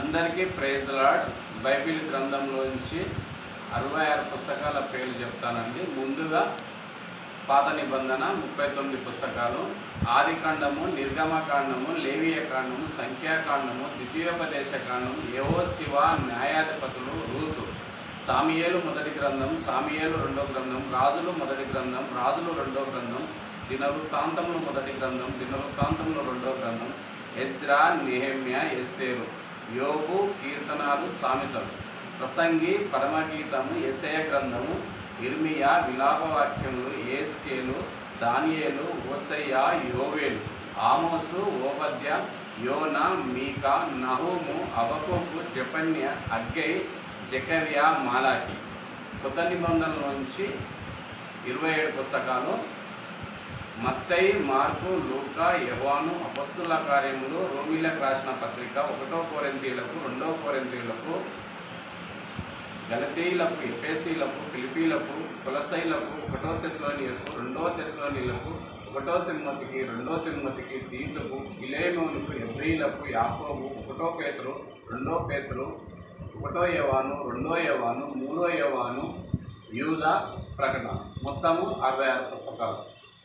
అందరికీ praise the lord. Bible గ్రంథంలోంచి 66 పుస్తకాల పేర్లు చెప్తానండి. ముందుగా పాత నిబంధన 39 పుస్తకాలు: ఆదికాండము, నిర్గమకాండము, లేవియకాండము, సంఖ్యాకాండము, ద్వితీయోపదేశకాండము, యెహోషువ, న్యాయాధిపతులు, రూతు, సాముయేలు మొదటి గ్రంథం, సాముయేలు రెండో గ్రంథం, రాజులు మొదటి గ్రంథం, రాజులు రెండో గ్రంథం, దినవృత్తాంతములు మొదటి గ్రంథం, దినవృత్తాంతములు రెండో గ్రంథం, ఎజ్రా, నెహెమ్యా, ఎస్తేరు, యోబు, కీర్తనాలు, సామెతలు, ప్రసంగి, పరమగీతము, యెషయా గ్రంథము, ఇర్మియా, విలాపవాక్యములు, యెహెజ్కేలు, దానియేలు, హోషేయ, యోవేలు, ఆమోసు, ఓబద్య, యోనా, మీకా, నహూము, హబక్కూకు, జెఫన్యా, హగ్గై, జెకర్యా, మాలాకి. కొత్త నిబంధనల నుంచి 27 పుస్తకాలు: మత్తయి, మార్కు, లూకా, యోహాను, అపొస్తలుల కార్యములు, రోమీయులకు రాసిన పత్రిక, 1 కొరింథీయులకు, 2 కొరింథీయులకు, గలతీయులకు, ఎఫెసీయులకు, ఫిలిప్పీలకు, కొలస్సీయులకు, 1 తెస్సలోనికకు, 2 తెస్సలోనికలకు, 1 తిమోతికి, 2 తిమోతికి, తీతుకు, ఫిలెమోనుకు, హెబ్రీయులకు, యాకోబు, 1 పేతురు, 2 పేతురు, 1 యోహాను, 2 యోహాను, 3 యోహాను, యూదా, ప్రకటన. మొత్తము 66 పుస్తకాలు.